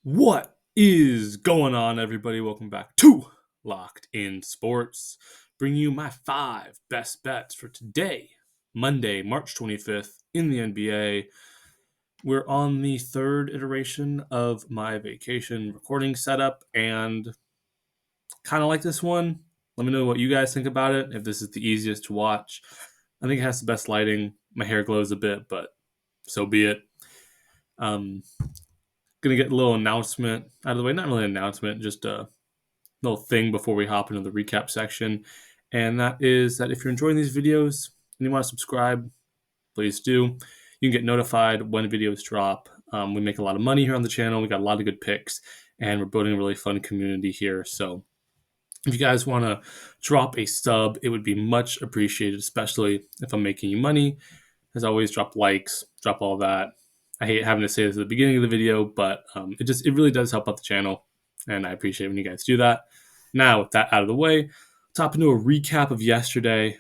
What is going on, everybody? Welcome back to Locked In Sports. Bringing you my 5 best bets for today, Monday, March 25th, in the NBA. We're on the third iteration of my vacation recording setup, and kind of like this one. Let me know what you guys think about it, if this is the easiest to watch. I think it has the best lighting. My hair glows a bit, but so be it. Um, Gonna get a little announcement out of the way. Not really an announcement, just a little thing before we hop into the recap section. And that is that if you're enjoying these videos and you want to subscribe, please do. You can get notified when videos drop. We make a lot of money here on the channel. We got a lot of good picks, and we're building a really fun community here. So if you guys want to drop a sub, it would be much appreciated, especially if I'm making you money. As always, drop likes, drop all that. I hate having to say this at the beginning of the video, but it really does help out the channel, and I appreciate when you guys do that. Now, with that out of the way, let's hop into a recap of yesterday.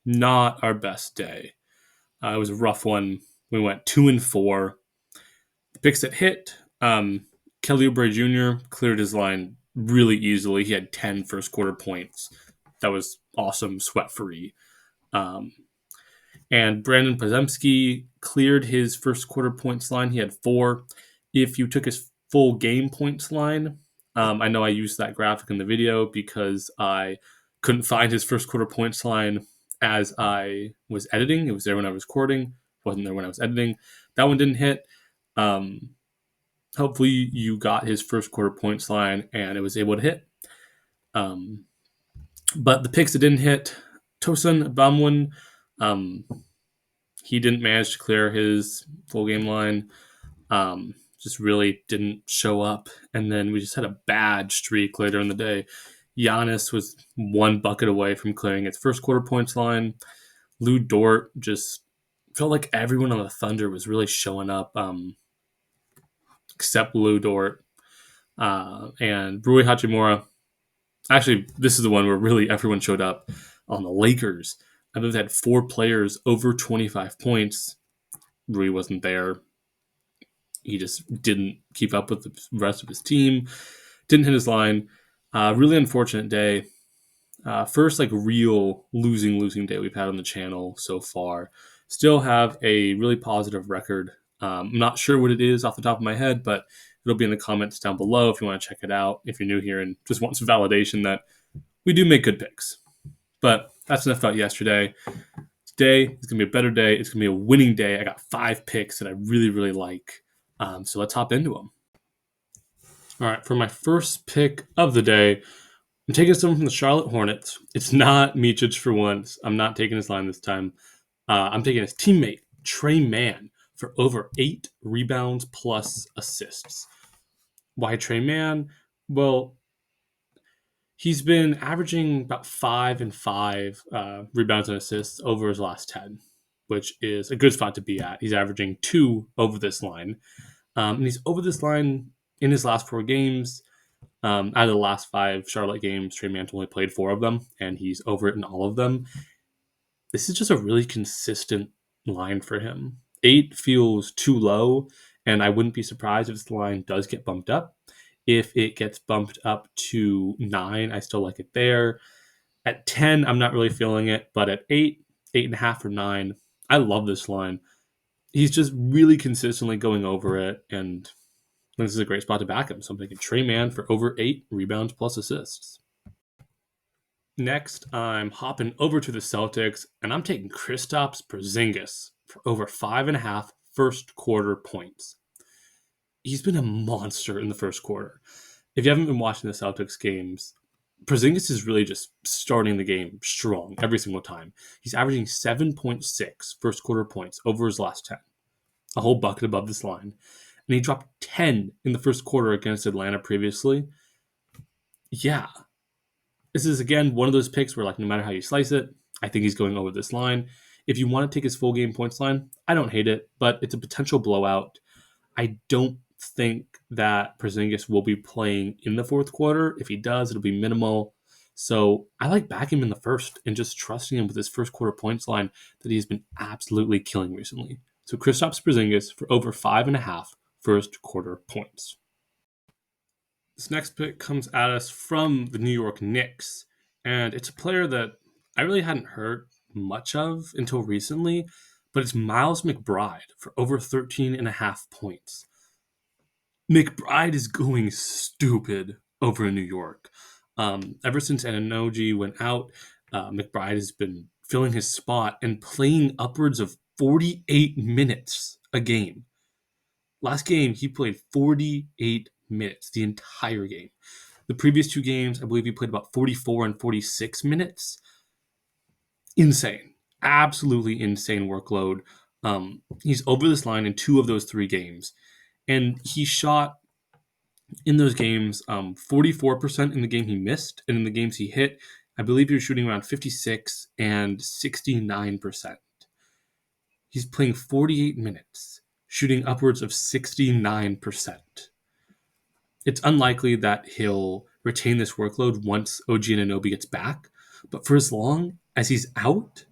Not our best day. It was a rough one. We went 2-4. The picks that hit, Kelly Oubre Jr. cleared his line really easily. He had 10 first quarter points. That was awesome, sweat free. And Brandon Podziemski cleared his first quarter points line. He had 4. If you took his full game points line, I know I used that graphic in the video because I couldn't find his first quarter points line as I was editing. It was there when I was recording. Wasn't there when I was editing. That one didn't hit. Hopefully you got his first quarter points line and it was able to hit. But the picks that didn't hit, Tosin Abamwin, he didn't manage to clear his full game line. Just really didn't show up. And then we just had a bad streak later in the day. Giannis was 1 bucket away from clearing its first quarter points line. Lou Dort just felt like everyone on the Thunder was really showing up, except Lou Dort. And Rui Hachimura. Actually, this is the one where really everyone showed up on the Lakers. I believe they had 4 players over 25 points. Rui wasn't there. He just didn't keep up with the rest of his team. Didn't hit his line. Really unfortunate day. First real losing day we've had on the channel so far. Still have a really positive record. I'm not sure what it is off the top of my head, but it'll be in the comments down below if you want to check it out. If you're new here and just want some validation that we do make good picks. But that's enough about yesterday. Today is going to be a better day. It's going to be a winning day. I got 5 picks that I really, really like. So let's hop into them. All right, for my first pick of the day, I'm taking someone from the Charlotte Hornets. It's not Micic for once. I'm not taking his line this time. I'm taking his teammate, Tre Mann, for over 8 rebounds plus assists. Why Tre Mann? Well, he's been averaging about 5 and 5 rebounds and assists over his last 10, which is a good spot to be at. He's averaging 2 over this line. And he's over this line in his last 4 games. Out of the last 5 Charlotte games, Tre Mann only played 4 of them, and he's over it in all of them. This is just a really consistent line for him. 8 feels too low, and I wouldn't be surprised if this line does get bumped up. If it gets bumped up to 9, I still like it there. At 10, I'm not really feeling it, but at 8, 8.5, or 9, I love this line. He's just really consistently going over it, and this is a great spot to back him. So I'm taking Tre Mann for over 8 rebounds plus assists. Next, I'm hopping over to the Celtics, and I'm taking Kristaps Porzingis for over 5.5 first quarter points. He's been a monster in the first quarter. If you haven't been watching the Celtics games, Porzingis is really just starting the game strong every single time. He's averaging 7.6 first quarter points over his last 10, a whole bucket above this line. And he dropped 10 in the first quarter against Atlanta previously. Yeah. This is, again, one of those picks where, no matter how you slice it, I think he's going over this line. If you want to take his full game points line, I don't hate it, but it's a potential blowout. I don't think that Porzingis will be playing in the fourth quarter. If he does, it'll be minimal. So I like backing him in the first and just trusting him with his first quarter points line that he's been absolutely killing recently. So Kristaps Porzingis for over 5.5 first quarter points. This next pick comes at us from the New York Knicks, and it's a player that I really hadn't heard much of until recently, but it's Miles McBride for over 13 and a half points. McBride is going stupid over in New York. Ever since Anunoby went out, McBride has been filling his spot and playing upwards of 48 minutes a game. Last game, he played 48 minutes, the entire game. The previous two games, I believe he played about 44 and 46 minutes. Insane. Absolutely insane workload. He's over this line in 2 of those 3 games. And he shot in those games 44% in the game he missed. And in the games he hit, I believe he was shooting around 56 and 69%. He's playing 48 minutes, shooting upwards of 69%. It's unlikely that he'll retain this workload once OG Anunoby gets back, but for as long as he's out,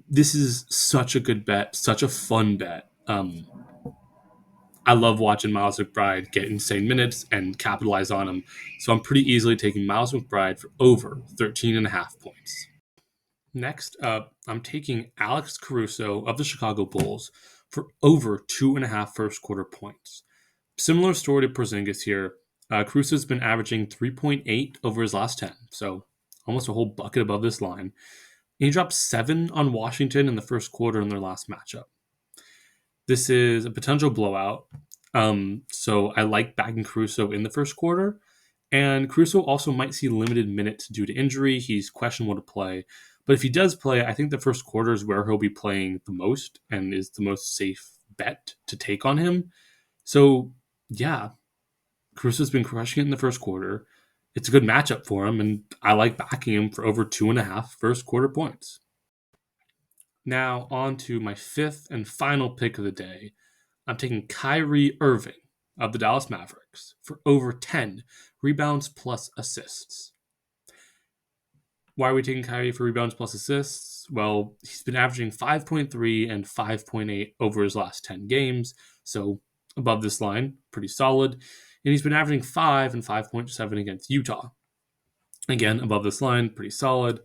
this is such a good bet, such a fun bet. I love watching Miles McBride get insane minutes and capitalize on them, so I'm pretty easily taking Miles McBride for over 13 and a half points. Next up, I'm taking Alex Caruso of the Chicago Bulls for over 2.5 first quarter points. Similar story to Porzingis here. Caruso's been averaging 3.8 over his last 10, so almost a whole bucket above this line. He dropped 7 on Washington in the first quarter in their last matchup. This is a potential blowout, so I like backing Caruso in the first quarter. And Caruso also might see limited minutes due to injury. He's questionable to play. But if he does play, I think the first quarter is where he'll be playing the most and is the most safe bet to take on him. So, yeah, Caruso's been crushing it in the first quarter. It's a good matchup for him, and I like backing him for over 2.5 first quarter points. Now, on to my 5th and final pick of the day. I'm taking Kyrie Irving of the Dallas Mavericks for over 10 rebounds plus assists. Why are we taking Kyrie for rebounds plus assists? Well, he's been averaging 5.3 and 5.8 over his last 10 games, so above this line, pretty solid. And he's been averaging 5 and 5.7 against Utah. Again, above this line, pretty solid.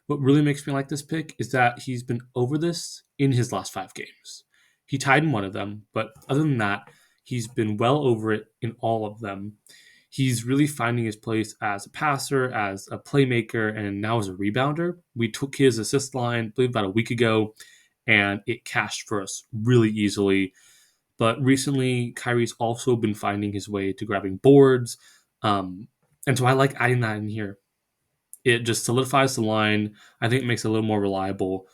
What really makes me like this pick is that he's been over this in his last 5 games. He tied in one of them, but other than that, he's been well over it in all of them. He's really finding his place as a passer, as a playmaker, and now as a rebounder. We took his assist line, I believe, about a week ago, and it cashed for us really easily. But recently, Kyrie's also been finding his way to grabbing boards, and so I like adding that in here. It just solidifies the line. I think it makes it a little more reliable.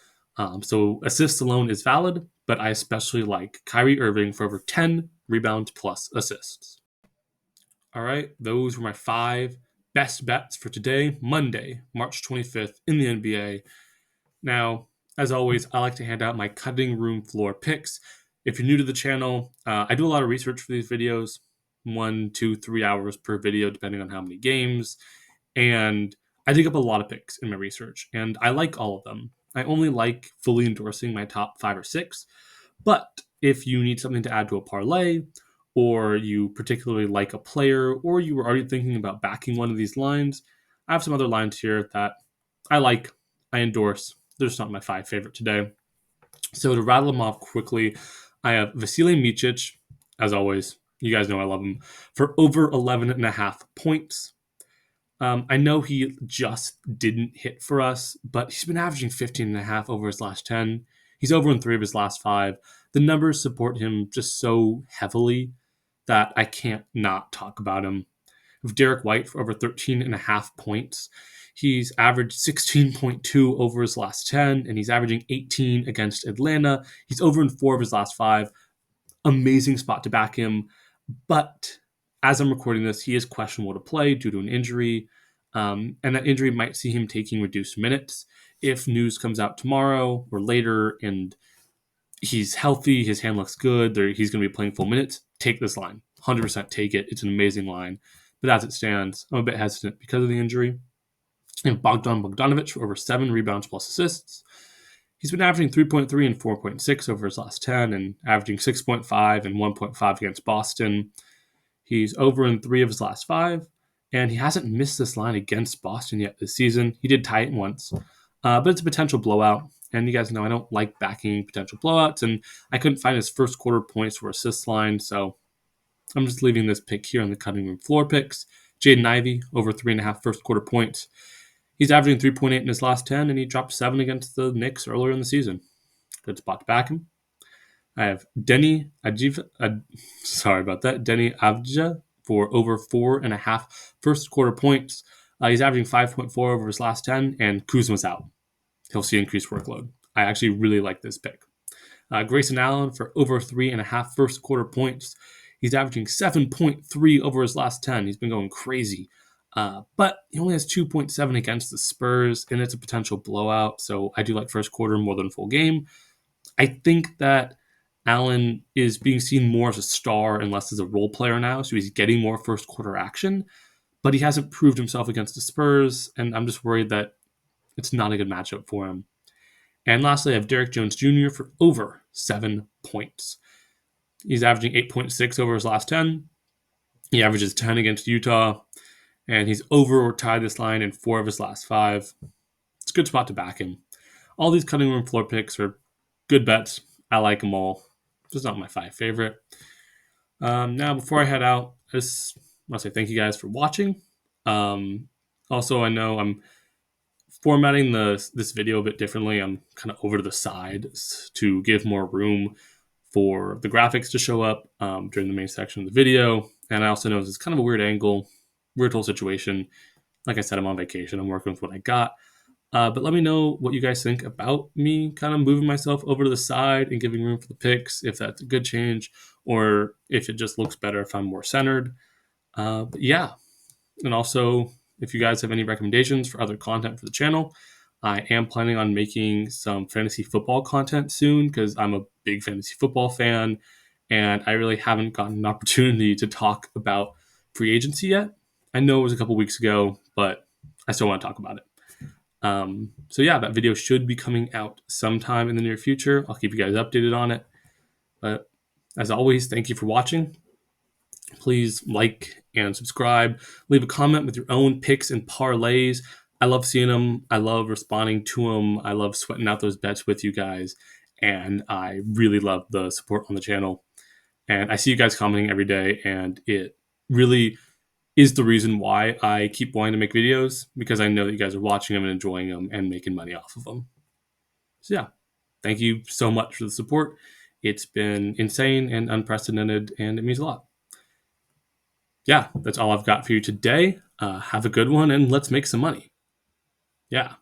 So assists alone is valid, but I especially like Kyrie Irving for over 10 rebounds plus assists. All right, those were my 5 best bets for today, Monday, March 25th in the NBA. Now, as always, I like to hand out my cutting room floor picks. If you're new to the channel, I do a lot of research for these videos, 1, 2, 3 hours per video, depending on how many games. And I dig up a lot of picks in my research, and I like all of them. I only like fully endorsing my top 5 or 6. But if you need something to add to a parlay, or you particularly like a player, or you were already thinking about backing one of these lines, I have some other lines here that I like, I endorse. They're just not my 5 favorite today. So to rattle them off quickly, I have Vasilij Micic, as always. You guys know I love him, for over 11.5 points. I know he just didn't hit for us, but he's been averaging 15.5 over his last 10. He's over in 3 of his last 5. The numbers support him just so heavily that I can't not talk about him. With Derek White for over 13.5 points. He's averaged 16.2 over his last 10, and he's averaging 18 against Atlanta. He's over in 4 of his last 5. Amazing spot to back him. But as I'm recording this, he is questionable to play due to an injury, and that injury might see him taking reduced minutes. If news comes out tomorrow or later and he's healthy, his hand looks good, he's going to be playing full minutes, take this line. 100% take it. It's an amazing line. But as it stands, I'm a bit hesitant because of the injury. And Bogdan Bogdanovic for over 7 rebounds plus assists. He's been averaging 3.3 and 4.6 over his last 10 and averaging 6.5 and 1.5 against Boston. He's over in 3 of his last 5, and he hasn't missed this line against Boston yet this season. He did tie it once, but it's a potential blowout. And you guys know I don't like backing potential blowouts, and I couldn't find his first quarter points or assist line, so I'm just leaving this pick here on the cutting room floor picks. Jaden Ivey, over 3.5 first quarter points. He's averaging 3.8 in his last 10, and he dropped 7 against the Knicks earlier in the season. Good spot to back him. I have Denny Avdija for over 4.5 first quarter points. He's averaging 5.4 over his last 10, and Kuzma's out. He'll see increased workload. I actually really like this pick. Grayson Allen for over 3.5 first quarter points. He's averaging 7.3 over his last 10. He's been going crazy. But he only has 2.7 against the Spurs, and it's a potential blowout. So I do like first quarter more than full game. I think that Allen is being seen more as a star and less as a role player now. So he's getting more first quarter action, but he hasn't proved himself against the Spurs. And I'm just worried that it's not a good matchup for him. And lastly, I have Derrick Jones Jr. for over 7 points. He's averaging 8.6 over his last 10. He averages 10 against Utah. And he's over or tied this line in 4 of his last 5. It's a good spot to back him. All these cutting room floor picks are good bets. I like them all. Just not my 5 favorite. Now, before I head out, I just want to say thank you guys for watching. Also, I know I'm formatting this video a bit differently. I'm kind of over to the side to give more room for the graphics to show up during the main section of the video. And I also know it's kind of a weird angle, weird whole situation. Like I said, I'm on vacation. I'm working with what I got. But let me know what you guys think about me kind of moving myself over to the side and giving room for the picks, if that's a good change, or if it just looks better if I'm more centered. But yeah. And also, if you guys have any recommendations for other content for the channel, I am planning on making some fantasy football content soon because I'm a big fantasy football fan, and I really haven't gotten an opportunity to talk about free agency yet. I know it was a couple weeks ago, but I still want to talk about it. So yeah, that video should be coming out sometime in the near future. I'll keep you guys updated on it. But as always, thank you for watching. Please like and subscribe. Leave a comment with your own picks and parlays. I love seeing them. I love responding to them. I love sweating out those bets with you guys. And I really love the support on the channel. And I see you guys commenting every day, and it really is the reason why I keep wanting to make videos, because I know that you guys are watching them and enjoying them and making money off of them. So yeah, thank you so much for the support. It's been insane and unprecedented, and it means a lot. Yeah, that's all I've got for you today. Have a good one, and let's make some money. Yeah.